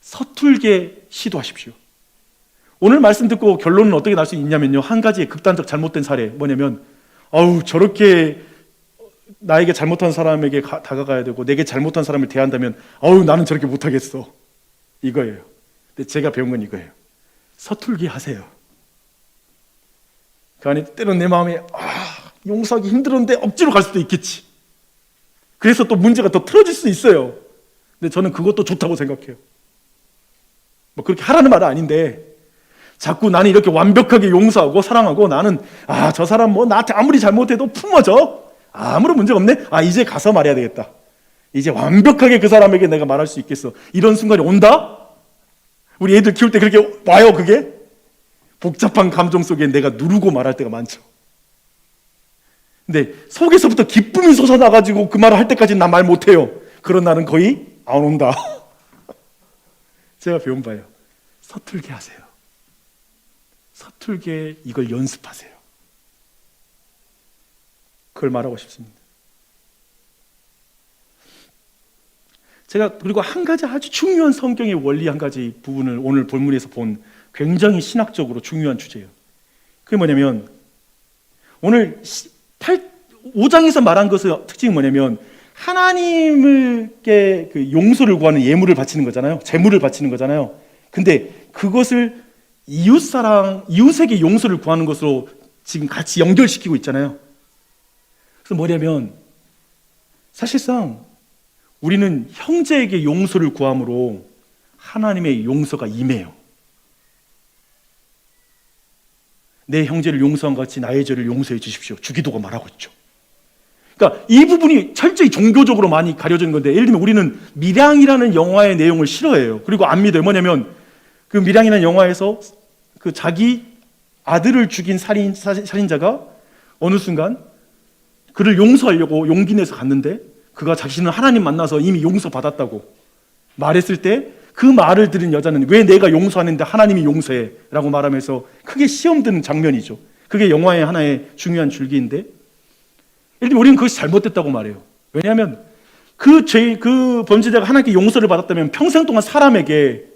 서툴게 시도하십시오. 오늘 말씀 듣고 결론은 어떻게 날 수 있냐면요, 한 가지의 극단적 잘못된 사례 뭐냐면 저렇게 나에게 잘못한 사람에게 다가가야 되고 내게 잘못한 사람을 대한다면 나는 저렇게 못하겠어, 이거예요. 근데 제가 배운 건 이거예요. 서툴게 하세요. 그 안에 때론 내 마음에 용서하기 힘들었는데 억지로 갈 수도 있겠지. 그래서 또 문제가 더 틀어질 수 있어요. 근데 저는 그것도 좋다고 생각해요. 뭐 그렇게 하라는 말은 아닌데 자꾸 나는 이렇게 완벽하게 용서하고 사랑하고 나는 저 사람 뭐 나한테 아무리 잘못해도 품어져, 아무런 문제가 없네, 이제 가서 말해야 되겠다, 이제 완벽하게 그 사람에게 내가 말할 수 있겠어, 이런 순간이 온다? 우리 애들 키울 때 그렇게 와요. 그게 복잡한 감정 속에 내가 누르고 말할 때가 많죠. 근데 속에서부터 기쁨이 솟아나가지고 그 말을 할 때까지는 나 말 못해요. 그런 날은 거의 안 온다. 제가 배운 바예요. 서툴게 하세요. 서툴게 이걸 연습하세요. 그걸 말하고 싶습니다. 제가 그리고 한 가지 아주 중요한 성경의 원리 한 가지 부분을 오늘 본문에서 본 굉장히 신학적으로 중요한 주제예요. 그게 뭐냐면 오늘 5장에서 말한 것의 특징이 뭐냐면 하나님께 그 용서를 구하는 예물을 바치는 거잖아요. 제물을 바치는 거잖아요. 근데 그것을 이웃에게 용서를 구하는 것으로 지금 같이 연결시키고 있잖아요. 그래서 뭐냐면 사실상 우리는 형제에게 용서를 구함으로 하나님의 용서가 임해요. 내 형제를 용서한 것 같이 나의 죄를 용서해 주십시오, 주기도가 말하고 있죠. 그러니까 이 부분이 철저히 종교적으로 많이 가려진 건데, 예를 들면 우리는 밀양이라는 영화의 내용을 싫어해요. 그리고 안 믿어요. 뭐냐면 그 밀양이라는 영화에서 그 자기 아들을 죽인 살인자가 어느 순간 그를 용서하려고 용기 내서 갔는데 그가 자신은 하나님 만나서 이미 용서받았다고 말했을 때 그 말을 들은 여자는 왜 내가 용서하는데 하나님이 용서해? 라고 말하면서 크게 시험 드는 장면이죠. 그게 영화의 하나의 중요한 줄기인데, 예를 들면 우리는 그것이 잘못됐다고 말해요. 왜냐하면 그 범죄자가 하나님께 용서를 받았다면 평생 동안 사람에게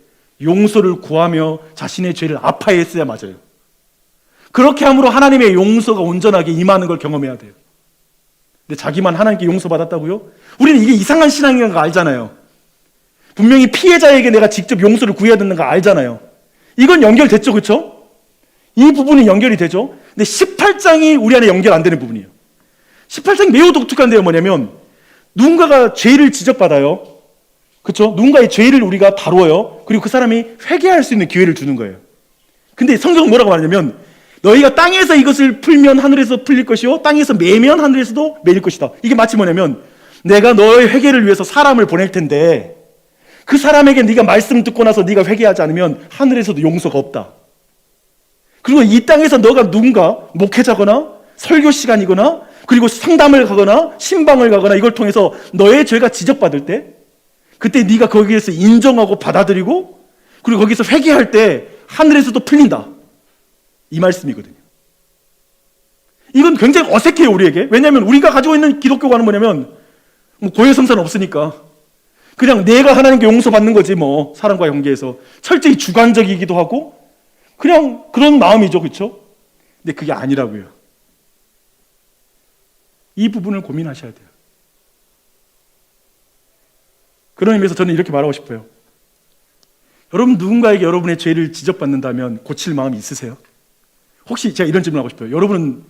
용서를 구하며 자신의 죄를 아파했어야 맞아요. 그렇게 함으로 하나님의 용서가 온전하게 임하는 걸 경험해야 돼요. 근데 자기만 하나님께 용서받았다고요? 우리는 이게 이상한 신앙이라는 거 알잖아요. 분명히 피해자에게 내가 직접 용서를 구해야 되는 거 알잖아요. 이건 연결됐죠, 그렇죠? 이 부분이 연결이 되죠. 근데 18장이 우리 안에 연결 안 되는 부분이에요. 18장이 매우 독특한데요. 뭐냐면 누군가가 죄를 지적받아요. 그렇죠? 누군가의 죄를 우리가 다루어요. 그리고 그 사람이 회개할 수 있는 기회를 주는 거예요. 근데 성경은 뭐라고 말하냐면 너희가 땅에서 이것을 풀면 하늘에서 풀릴 것이요 땅에서 매면 하늘에서도 매일 것이다. 이게 마치 뭐냐면 내가 너의 회개를 위해서 사람을 보낼 텐데 그 사람에게 네가 말씀을 듣고 나서 네가 회개하지 않으면 하늘에서도 용서가 없다. 그리고 이 땅에서 너가 누군가 목회자거나 설교 시간이거나 그리고 상담을 가거나 신방을 가거나 이걸 통해서 너의 죄가 지적받을 때 그때 네가 거기에서 인정하고 받아들이고 그리고 거기서 회개할 때 하늘에서도 풀린다. 이 말씀이거든요. 이건 굉장히 어색해요, 우리에게. 왜냐하면 우리가 가지고 있는 기독교관은 뭐냐면 고해성사는 없으니까 그냥 내가 하나님께 용서받는 거지 뭐. 사람과의 관계에서 철저히 주관적이기도 하고 그냥 그런 마음이죠, 그렇죠? 근데 그게 아니라고요. 이 부분을 고민하셔야 돼요. 그런 의미에서 저는 이렇게 말하고 싶어요. 여러분 누군가에게 여러분의 죄를 지적받는다면 고칠 마음이 있으세요? 혹시 제가 이런 질문을 하고 싶어요. 여러분은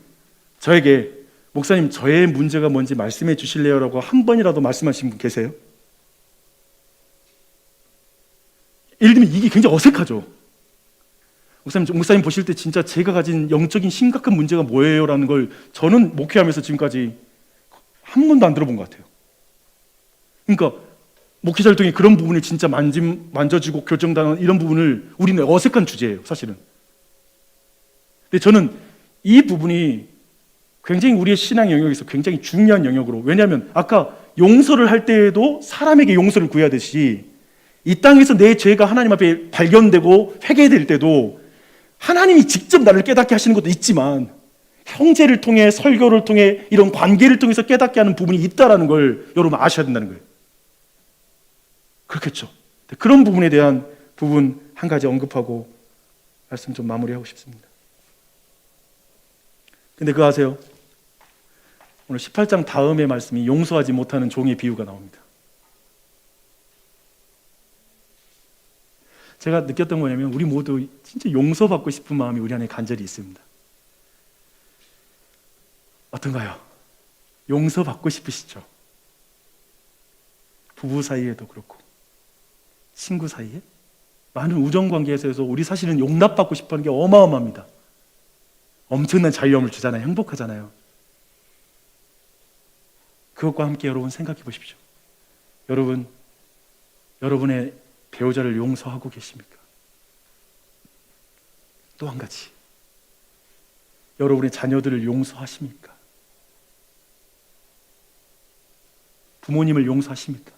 저에게 목사님 저의 문제가 뭔지 말씀해 주실래요? 라고 한 번이라도 말씀하신 분 계세요? 예를 들면 이게 굉장히 어색하죠. 목사님 보실 때 진짜 제가 가진 영적인 심각한 문제가 뭐예요? 라는 걸 저는 목회하면서 지금까지 한 번도 안 들어본 것 같아요. 그러니까 목회자를 통해 그런 부분을 진짜 만져지고 교정당하는 이런 부분을 우리는 어색한 주제예요, 사실은. 근데 저는 이 부분이 굉장히 우리의 신앙 영역에서 굉장히 중요한 영역으로, 왜냐하면 아까 용서를 할 때에도 사람에게 용서를 구해야 되듯이 이 땅에서 내 죄가 하나님 앞에 발견되고 회개될 때도 하나님이 직접 나를 깨닫게 하시는 것도 있지만 형제를 통해 설교를 통해 이런 관계를 통해서 깨닫게 하는 부분이 있다는 걸 여러분 아셔야 된다는 거예요. 그렇겠죠. 그런 부분에 대한 부분 한 가지 언급하고 말씀 좀 마무리하고 싶습니다. 근데 그거 아세요? 오늘 18장 다음의 말씀이 용서하지 못하는 종의 비유가 나옵니다. 제가 느꼈던 거냐면 우리 모두 진짜 용서받고 싶은 마음이 우리 안에 간절히 있습니다. 어떤가요? 용서받고 싶으시죠? 부부 사이에도 그렇고 친구 사이에 많은 우정관계에서 우리 사실은 용납받고 싶어하는 게 어마어마합니다. 엄청난 자유함을 주잖아요. 행복하잖아요. 그것과 함께 여러분 생각해 보십시오. 여러분의 배우자를 용서하고 계십니까? 또 한 가지, 여러분의 자녀들을 용서하십니까? 부모님을 용서하십니까?